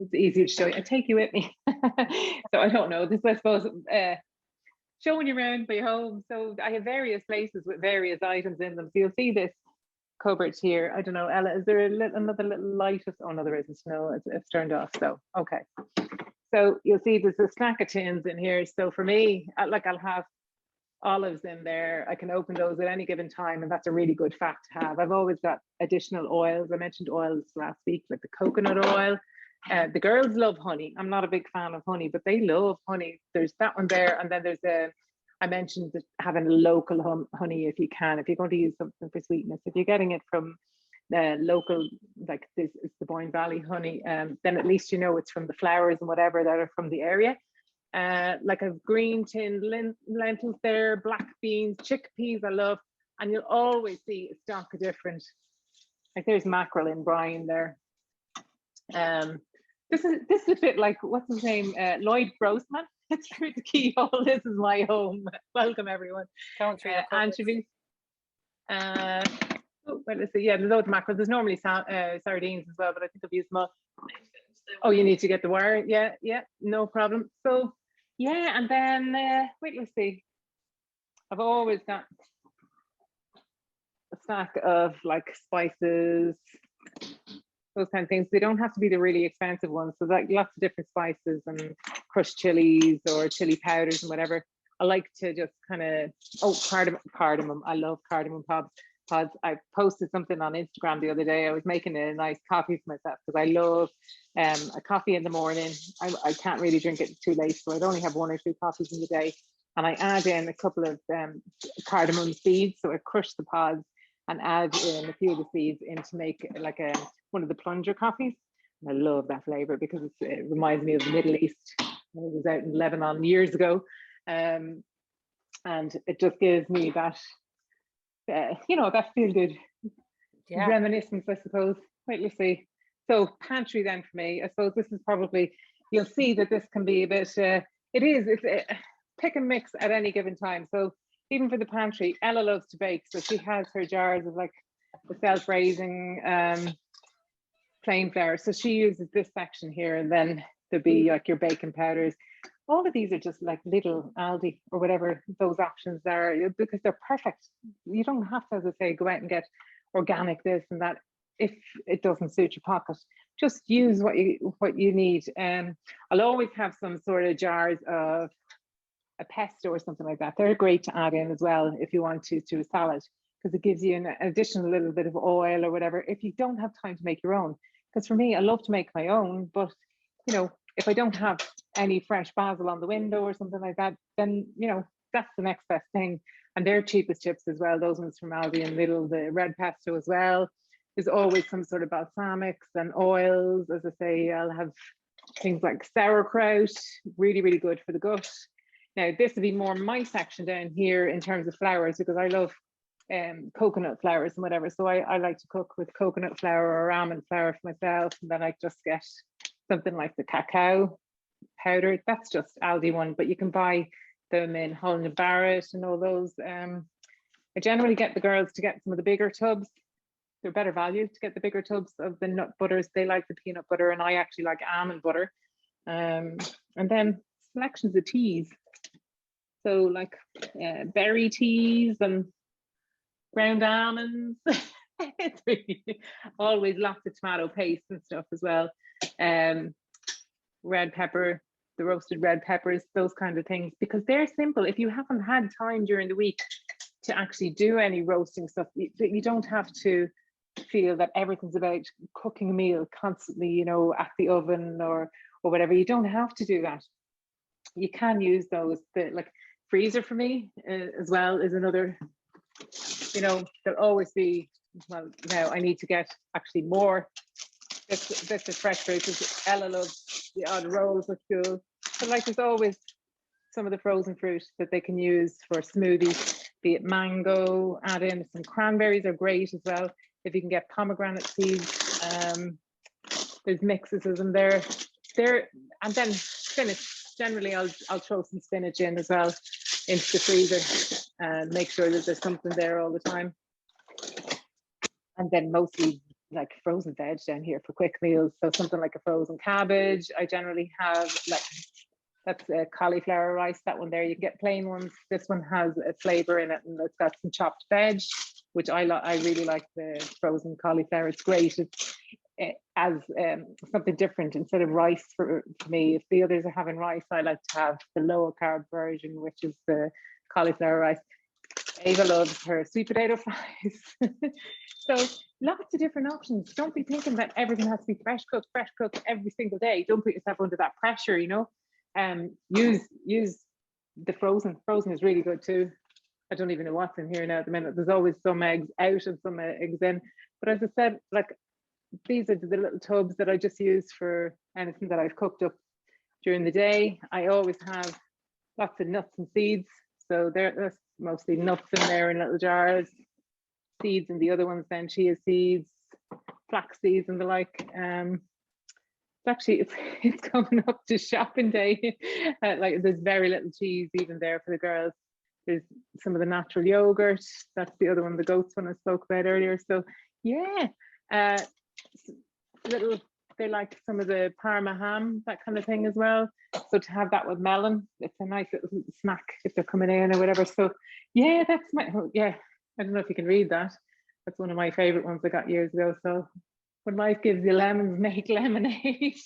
it's easy to show you. I take you with me. So I don't know. This, I suppose, showing you around my home. So I have various places with various items in them. So you'll see this cupboard here. I don't know, Ella, is there another little light? Oh no, there isn't. No, it's turned off. So okay. So you'll see there's a stack of tins in here. So for me, like I'll have olives in there. I can open those at any given time, and that's a really good fact to have. I've always got additional oils. I mentioned oils last week, like the coconut oil. The girls love honey. I'm not a big fan of honey, but they love honey. There's that one there, and then there's I mentioned having a local honey if you can. If you're going to use something for sweetness, if you're getting it from local, like this is the Boyne Valley honey, then at least you know it's from the flowers and whatever that are from the area. Like a green tinned lentils there, black beans, chickpeas I love, and you'll always see a stock of different. Like there's mackerel in brine there. This is a bit like, what's his name, Lloyd Grossman. It's through the keyhole. This is my home. Welcome everyone. Anchovies. Well, let's see. Yeah, there's loads of mackerel. There's normally sardines as well, but I think I've used more. Oh, you need to get the wire. Yeah, no problem. So yeah, and then wait, let's see. I've always got a stack of like spices, those kind of things. They don't have to be the really expensive ones. So like lots of different spices and crushed chilies or chili powders and whatever. I like to just kind of, cardamom. I love cardamom pods. I posted something on Instagram the other day. I was making a nice coffee for myself because I love a coffee in the morning. I can't really drink it too late, so I'd only have 1 or 2 coffees in the day. And I add in a couple of cardamom seeds. So I crush the pods and add in a few of the seeds in to make like one of the plunger coffees. And I love that flavor because it reminds me of the Middle East. I was out in Lebanon years ago. And it just gives me that, that feel good reminiscence, I suppose. Wait, let's see. So pantry then for me, I suppose this is probably, you'll see that this can be a bit, it's a pick and mix at any given time. So even for the pantry, Ella loves to bake. So she has her jars of like the self-raising plain flour. So she uses this section here, and then there'll be like your baking powders. All of these are just like little Aldi or whatever those options are, because they're perfect. You don't have to, as I say, go out and get organic this and that if it doesn't suit your pocket. Just use what you need. I'll always have some sort of jars of a pesto or something like that. They're great to add in as well if you want to a salad, because it gives you an additional little bit of oil or whatever if you don't have time to make your own. Because for me, I love to make my own, but if I don't have any fresh basil on the window or something like that, then that's the next best thing. And they're cheapest chips as well, those ones from Aldi and Lidl, the red pesto as well. There's always some sort of balsamics and oils. As I say, I'll have things like sauerkraut, really, really good for the gut. Now, this would be more my section down here in terms of flours, because I love coconut flours and whatever. So I like to cook with coconut flour or almond flour for myself. And then I just get something like the cacao powder. That's just Aldi one, but you can buy them in Holland & Barrett and all those. I generally get the girls to get some of the bigger tubs. They're better value to get the bigger tubs of the nut butters. They like the peanut butter, and I actually like almond butter. And then selections of teas. So like berry teas and ground almonds. It's really, always lots of tomato paste and stuff as well. Red pepper, the roasted red peppers, those kind of things, because they're simple. If you haven't had time during the week to actually do any roasting stuff, you don't have to feel that everything's about cooking a meal constantly, at the oven or whatever. You don't have to do that. You can use those. Like freezer for me as well is another, there'll always be, well, now I need to get actually more bits of fresh fruit, because Ella loves the odd rolls with school. But like there's always some of the frozen fruit that they can use for smoothies, be it mango, add in some cranberries are great as well. If you can get pomegranate seeds, there's mixes of them there. And then spinach. Generally, I'll throw some spinach in as well into the freezer and make sure that there's something there all the time. And then mostly like frozen veg down here for quick meals. So something like a frozen cabbage. I generally have like, that's a cauliflower rice, that one there. You can get plain ones. This one has a flavor in it, and it's got some chopped veg, which I really like the frozen cauliflower. It's great. It's as something different instead of rice for me. If the others are having rice, I like to have the lower carb version, which is the cauliflower rice. Ava loves her sweet potato fries. So lots of different options. Don't be thinking that everything has to be fresh cooked every single day. Don't put yourself under that pressure, you know. Use the frozen. Frozen is really good too. I don't even know what's in here now at the minute. There's always some eggs out and some eggs in. But as I said, like, these are the little tubs that I just use for anything that I've cooked up during the day. I always have lots of nuts and seeds. So there's mostly nuts in there in little jars. Seeds in the other ones, then chia seeds, flax seeds and the like. It's coming up to shopping day. Like, there's very little cheese even there for the girls. There's some of the natural yogurt. That's the other one, the goats one I spoke about earlier. So yeah, they like some of the Parma ham, that kind of thing as well. So to have that with melon, it's a nice little snack if they're coming in or whatever. So yeah, I don't know if you can read that. That's one of my favorite ones I got years ago. So when life gives you lemons, make lemonade.